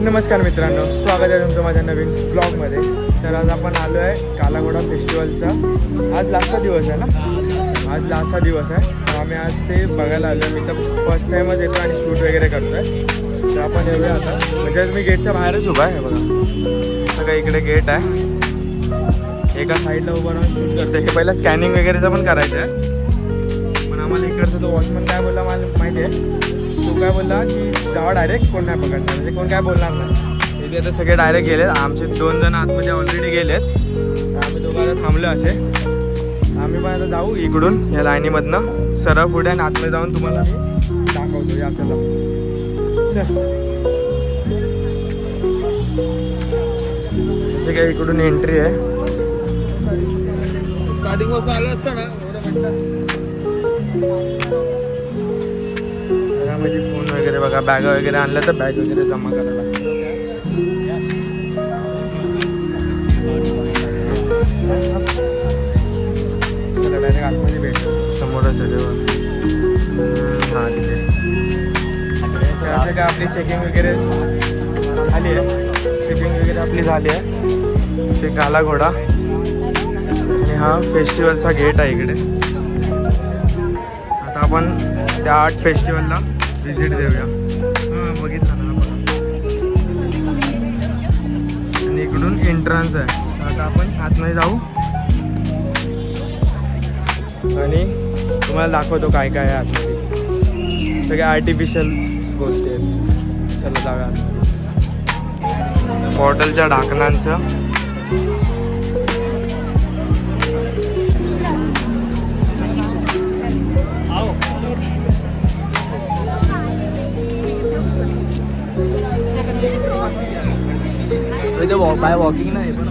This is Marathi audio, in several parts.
नमस्कार मित्रांनो, स्वागत आहे तुमचं माझ्या नवीन ब्लॉगमध्ये. तर आज आपण आलो आहे कालाघोडा फेस्टिवलचा. आज लास्टचा दिवस आहे ना, आज लास्टचा दिवस आहे. तर आम्ही आज ते बघायला आलो आहे. मी तर फर्स्ट टाईमच येतो आणि शूट वगैरे करतो आहे. तर आपण येऊया आता. म्हणजे मी गेटच्या बाहेरच उभा आहे बघा. सगळं इकडे गेट आहे. एका साईडला उभं राहून शूट करतो. हे पहिला स्कॅनिंग वगैरेचं पण करायचं आहे. पण आम्हाला इकडचा तो वॉचमन काय बोलला मला माहिती आहे. तो काय बोलला की जावा डायरेक्ट, कोण नाही पकडणार, म्हणजे कोण काय बोलणार नाही. इथे आता सगळे डायरेक्ट गेलेत. आमचे 2 जण आतमध्ये ऑलरेडी गेलेत. तर आम्ही दोघं आता थांबलो असे. आम्ही पण आता जाऊ इकडून या लाईनीमधनं सरळ पुढे आणि आतमध्ये जाऊन तुम्हाला मी दाखवतो. या चला सर. जसे काय इकडून एंट्री आहे. स्टार्टिंग वाजता आलं असतं ना घरामध्ये फोन वगैरे बघा, बॅग वगैरे आणलं तर बॅग वगैरे जमा करायला लागतं. चला डायरेक्ट आतमध्ये भेटतो. समोरच आहे तेव्हा. हां तिथे असं काय आपली चेकिंग वगैरे झाली आहे. चेकिंग वगैरे आपली झाली आहे. ते कालाघोडा आणि हा फेस्टिवलचा गेट आहे इकडे. आता आपण त्या आर्ट फेस्टिवलला व्हिजिट देऊया. हां बघितलं ना आपण. आणि इकडून एंट्रन्स आहे. आता आपण आतमध्ये जाऊ आणि तुम्हाला दाखवतो काय काय आहे आतमध्ये. सगळ्या आर्टिफिशियल गोष्टी आहेत. चला जाऊया आतमध्ये. बॉटलच्या ढाकणांचं बाय वॉकिंग नाही पण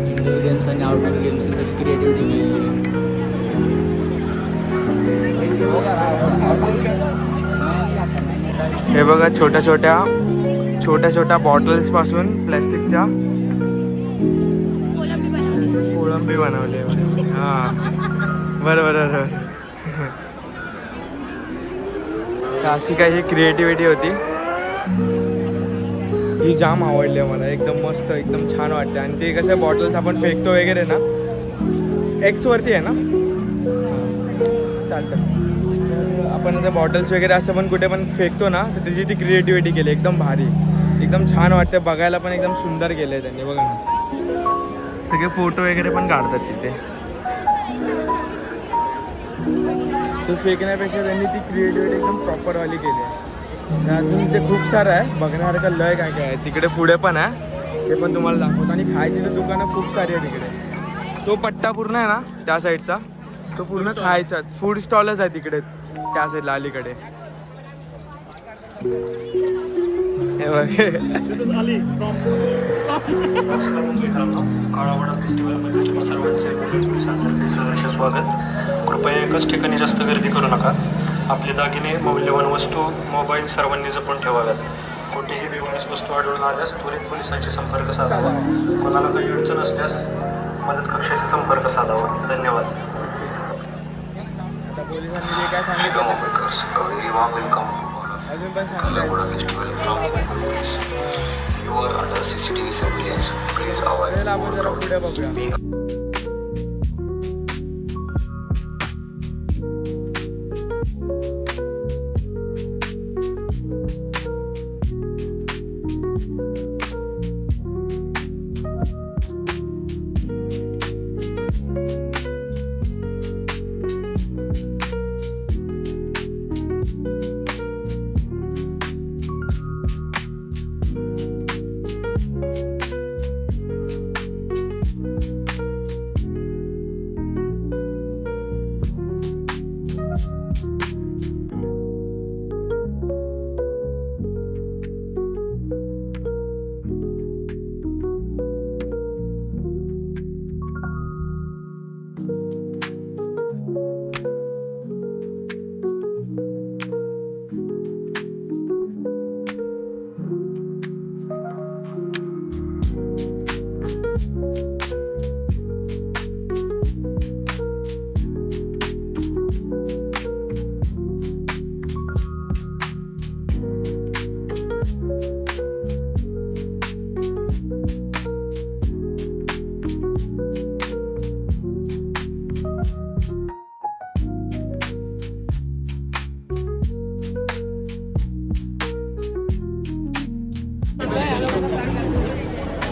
इंडोर गेम्स आणि आउटडोर गेम्स क्रिएटिव्हिटी मिळाली. हे बघा छोट्या छोट्या बॉटल्स पासून प्लॅस्टिकच्या कोळंबी बनवली. हां बरोबर. अशी काही ही क्रिएटिव्हिटी होती. ही जाम आवडली मला. एकदम मस्त, एकदम छान वाटते. आणि ते कसं बॉटल्स आपण फेकतो वगैरे ना, एक्सवरती आहे ना, चालतं. आपण ते बॉटल्स वगैरे असं पण कुठे पण फेकतो ना, तर त्याची ती क्रिएटिव्हिटी केली. एकदम भारी, एकदम छान वाटते बघायला पण. एकदम सुंदर केलं आहे त्यांनी. बघा ना, सगळे फोटो वगैरे पण काढतात तिथे. तो फेकण्यापेक्षा त्यांनी ती क्रिएटिव्हिटी एकदम प्रॉपरवाली केली आहे. अजून ते खूप सारं आहे बघण्यासारखं. लय काय काय आहे तिकडे. पुढे पण आहे, ते पण तुम्हाला दाखवतो. आणि खायची तर दुकानं खूप सारी आहे तिकडे. तो पट्टा पूर्ण आहे ना त्या साईडचा, तो पूर्ण खायचा फूड स्टॉलच आहे तिकडे त्या साईडला अलीकडे. काळावडा फेस्टिवलमध्ये तुम्हा सर्वांचे पोलिसांचे सहर्ष स्वागत. कृपया एकाच ठिकाणी जास्त गर्दी करू नका. आपले दागिने, मौल्यवान वस्तू, मोबाईल सर्वांनी जपून ठेवाव्यात. कोणतीही बेवारस वस्तू आढळून आल्यास त्वरित पोलिसांशी संपर्क साधावा. कोणाला काही अडचण असल्यास मदत कक्षाशी संपर्क साधावा. धन्यवाद. आता पोलिसांनी जे काय सांगितलं अजून पण सांगताय. आपण जरा पुढे बघूया.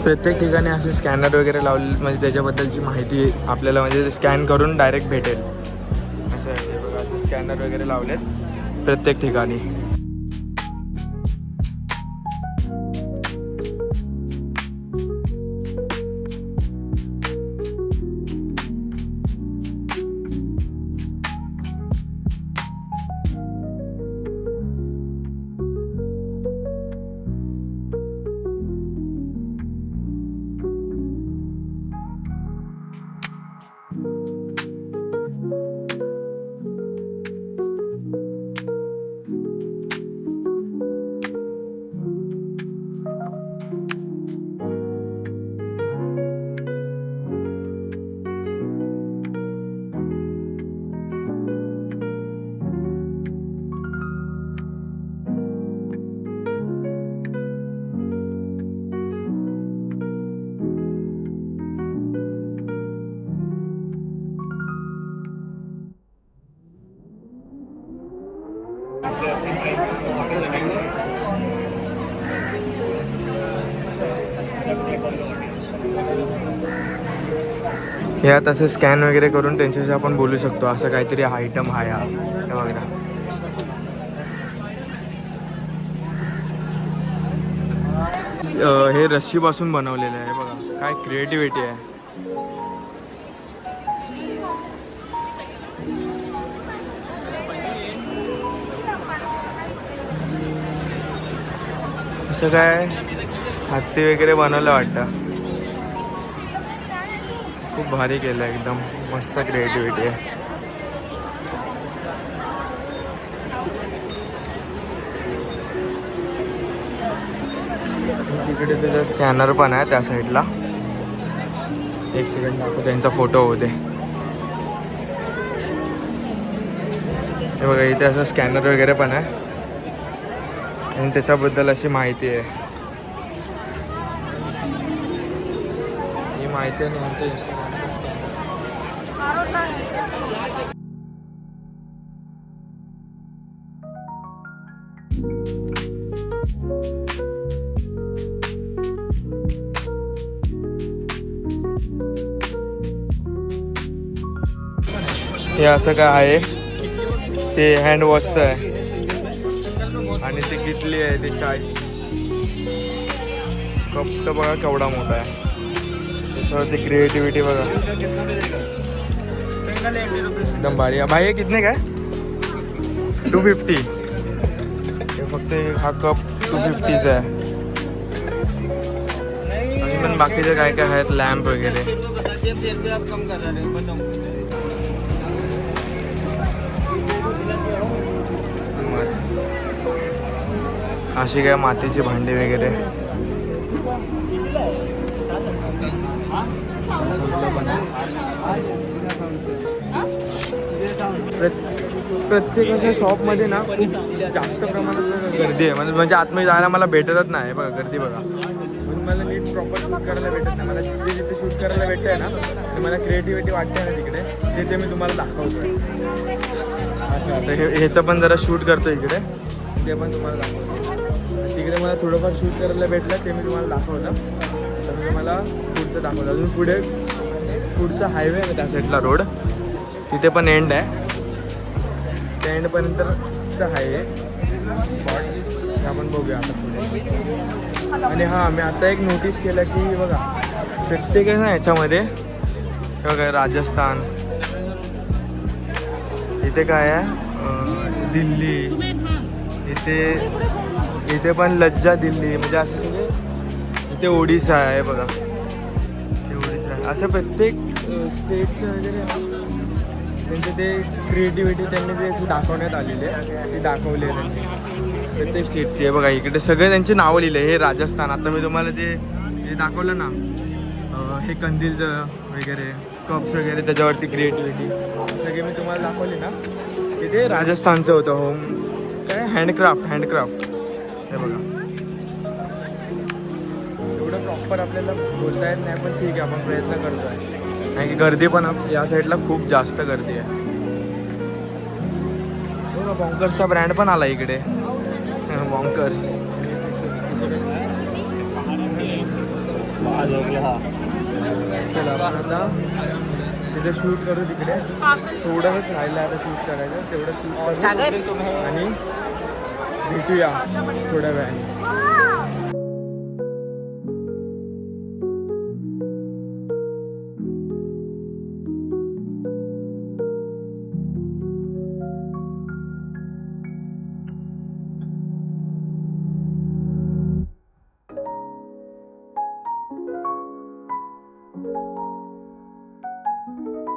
प्रत्येक ठिकाणी असे स्कॅनर वगैरे लावले म्हणजे त्याच्याबद्दलची माहिती आपल्याला म्हणजे स्कॅन करून डायरेक्ट भेटेल असं आहे ते बघा. असे स्कॅनर वगैरे लावलेत प्रत्येक ठिकाणी. यात असं स्कॅन वगैरे करून त्यांच्याशी आपण बोलू शकतो. असं काहीतरी आयटम आहे हा. हे बघा हे रस्सीपासून बनवलेलं आहे बघा. काय क्रिएटिव्हिटी आहे. असं काय हत्ती वगैरे बनवलं वाटतं. खूप भारी केलं एकदम मस्त क्रिएटिव्हिटी आहे. तिकडे तुझा स्कॅनर पण आहे त्या साईडला. एक सेकंड दाखवतो त्यांचा फोटो होते. हे बघा इथे असं स्कॅनर वगैरे पण आहे आणि त्याच्याबद्दल अशी माहिती आहे. ही माहिती आहे यांचं इंस्टाग्रामचं स्कॅनर. हे असं काय आहे ते हँडवॉशचं आहे आणि ते किटली आहे ते चाय. कप तर बघा केवढा मोठा आहे. त्याच्यावरती क्रिएटिव्हिटी बघा एकदम भारी आहे. भाई हे कितने काय 250. हे फक्त हा कप 250चा आहे. आणि पण बाकीचे काय काय आहेत लॅम्प वगैरे. अशी काय मातीची भांडी वगैरे. प्रत्येक अशा शॉपमध्ये ना खूप जास्त प्रमाणात गर्दी आहे. म्हणजे आतमध्ये जायला मला भेटतच नाही बघा. गर्दी बघा. म्हणून मला नीट प्रॉपर शूट करायला भेटत नाही. मला जिथे जिथे शूट करायला भेटतंय ना ते मला क्रिएटिव्हिटी वाटते ना तिकडे ते मी तुम्हाला दाखवतो. असं आता ह्याचं पण जरा शूट करतो इकडे. ते पण तुम्हाला दाखवतो. तिकडे मला थोडंफार शूट करायला भेटलं ते मी तुम्हाला दाखवलं. तर मी तुम्हाला पुढचं दाखवलं. अजून पुढे पुढचा हायवे आहे त्या साईडला रोड. तिथे पण एंड आहे. त्या एंडपर्यंतचा हायवे स्पॉट आपण बघूया आता पुढे. आणि हां मी आता एक नोटीस केलं की बघा प्रत्येक ना ह्याच्यामध्ये बघा राजस्थान इथे काय आहे दिल्ली इथे पण लज्जा दिल्ली म्हणजे असं सगळे. इथे ओडिसा आहे बघा. इथे ओडिसा आहे. असं प्रत्येक स्टेटचं वगैरे त्यांचं ते क्रिएटिव्हिटी त्यांनी ते दाखवण्यात आलेली आहे. ते दाखवले त्यांनी प्रत्येक स्टेटची आहे बघा. इकडे सगळे त्यांची नावं लिहिले. हे राजस्थान आता मी तुम्हाला ते दाखवलं ना हे कंदीलचं वगैरे कप्स वगैरे त्याच्यावरती क्रिएटिव्हिटी सगळे मी तुम्हाला दाखवले ना. ते राजस्थानचं होतं. होम काय हँडक्राफ्ट हे बघा. एवढं प्रॉपर आपल्याला बोलता येत नाही पण ठीक आहे आपण प्रयत्न करतो आहे. कारण की गर्दी पण या साईडला खूप जास्त गर्दी आहे. बघा बॉन्कर्सचा ब्रँड पण आला इकडे. बॉन्कर्स चला आपण आता तिथे शूट करू तिकडे. थोडंच राहिलं आता शूट करायचं, तेवढं शूट करू आणि भेटूया थोड्या वेळाने.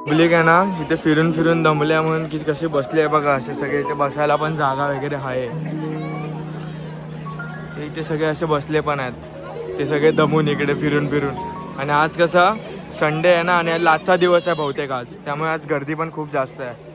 पब्लिक आहे ना इथे फिरून फिरून दमल्या म्हणून की कशी बसली आहे बघा. असे सगळे इथे बसायला पण जागा वगैरे आहे. इथे सगळे असे बसले पण आहेत, ते सगळे दमून इकडे फिरून फिरून. आणि आज कसा संडे आहे ना, आणि लास्टचा दिवस आहे बहुतेक आज, त्यामुळे आज गर्दी पण खूप जास्त आहे.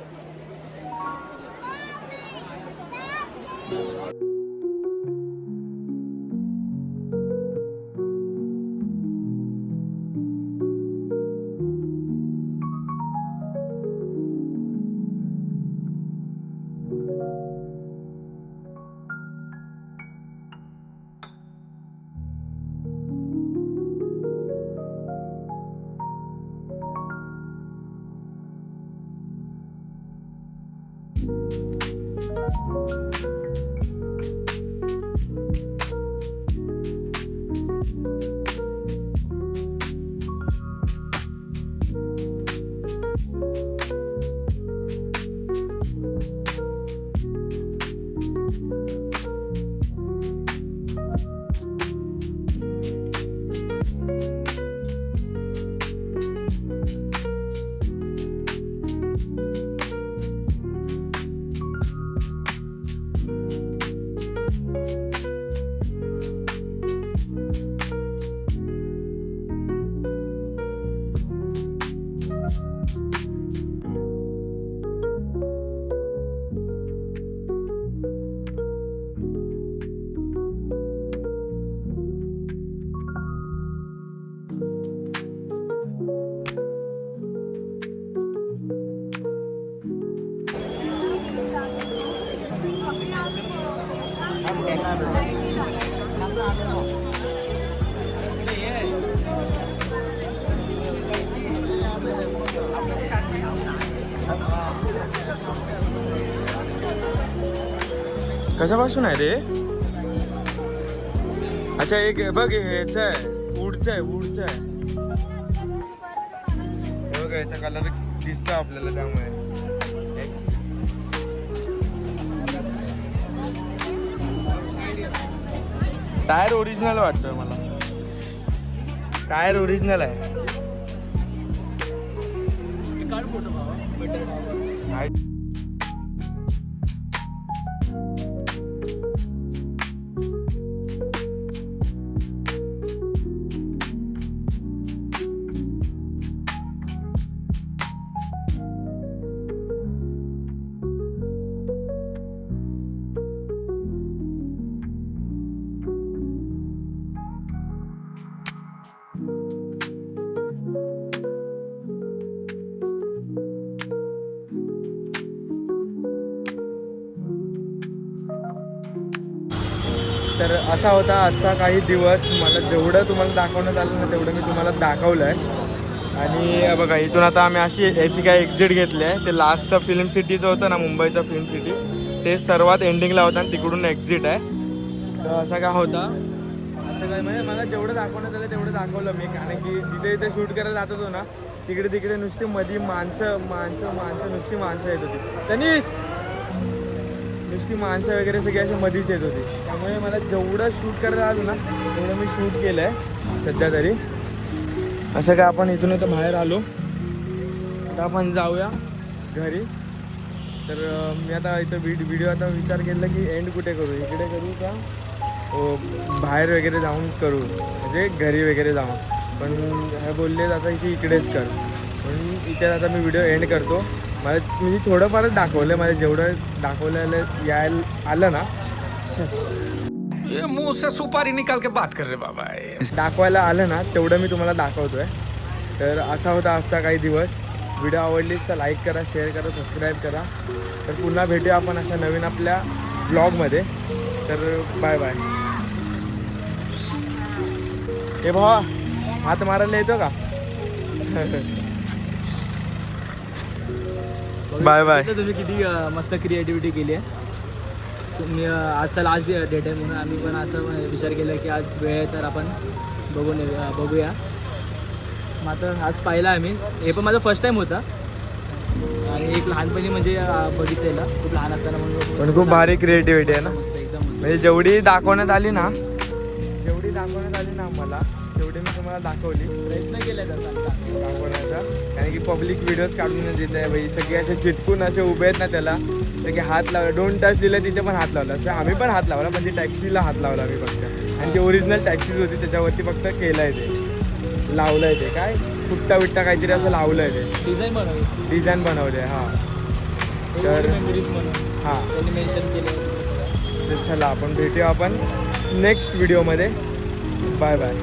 कशापासून आहे रे? अच्छा एक बघ हेच आहे, वूडचं आहे, वूडचं आहे. हे बघ याचा कलर दिसतो आपल्याला, त्यामुळे टायर ओरिजिनल वाटतोय मला. टायर ओरिजिनल आहे. तर असा होता आजचा काही दिवस. मला जेवढं तुम्हाला दाखवण्यात आलं ना तेवढं मी तुम्हाला दाखवलं आहे. आणि बघा इथून आता आम्ही याची काय एक्झिट घेतली आहे. ते लास्टचं फिल्म सिटीचं होतं ना, मुंबईचं फिल्म सिटी, ते सर्वात एंडिंगला होतं आणि तिकडून एक्झिट आहे. तर असा काय होता, असं काय म्हणजे मला जेवढं दाखवण्यात आलं तेवढं दाखवलं मी. कारण की जिथे इथे शूट करायला जात होतो ना, तिकडे तिकडे नुसती मध्ये माणसं नुसती माणसं येत होती. तनिष नुसती माणसं वगैरे सगळी अशी मधीच येत होती. त्यामुळे मला जेवढं शूट करायला आलो ना तेवढं मी शूट केलं आहे सध्या तरी. असं काय आपण इथून इथं बाहेर आलो, आता आपण जाऊया घरी. तर मी आता इथं व्हिडिओ आता विचार केला की एंड कुठे करू, इकडे करू का बाहेर वगैरे जाऊन करू, म्हणजे घरी वगैरे जाऊन. पण हे बोलले आता की इकडेच कर, म्हणून इथे आता मी व्हिडिओ एंड करतो. मला मी थोडंफारच दाखवलं, मला जेवढं दाखवलेलं यायला आलं ना, ये मुंह से सुपारी निकाल के बात कर रहे बाबा. दाखवायला आलं ना तेवढं मी तुम्हाला दाखवतोय. तर असा होता आजचा काही दिवस. व्हिडिओ आवडलीच तर लाईक करा, शेअर करा, सबस्क्राईब करा. तर पुन्हा भेटूया आपण अशा नवीन आपल्या ब्लॉगमध्ये. तर बाय बाय. हे भावा हात मारायला येतो का? Bye bye. तुम्ही किती मस्त क्रिएटिव्हिटी केली आहे. तुम्ही आजचा लास्ट डेट आहे म्हणून आम्ही पण असं विचार केला की आज वेळ आहे तर आपण बघूया. मग आता आज पाहिला आम्ही. हे पण माझा फर्स्ट टाईम होता आणि एक लहानपणी म्हणजे बघितलेला खूप लहान असताना म्हणून. पण खूप भारी क्रिएटिव्हिटी आहे ना. मस्त एकदम मस्त. म्हणजे जेवढी दाखवण्यात आली ना आम्हाला तेवढी मी तुम्हाला दाखवली प्रयत्न केला त्याचा दाखवण्याचा. कारण की पब्लिक व्हिडिओज काढून देत आहे भाई. सगळे असे चिटकून असे उभे आहेत ना त्याला. तर की हात लावला, डोंट टच दिलं तिथे पण हात लावला. असं आम्ही पण हात लावला पण ती टॅक्सीला हात लावला आम्ही फक्त. आणि ती ओरिजिनल टॅक्सीज होती त्याच्यावरती फक्त केलं आहे ते, लावलं आहे ते काय फुट्टा बिट्टा काहीतरी असं लावलं आहे ते. डिझाईन बनवली, डिझाईन बनवले. हां तर मेमरीज म्हणून हां त्यांनी मेन्शन केले. तर चला आपण भेटूया आपण नेक्स्ट व्हिडिओमध्ये. Bye bye.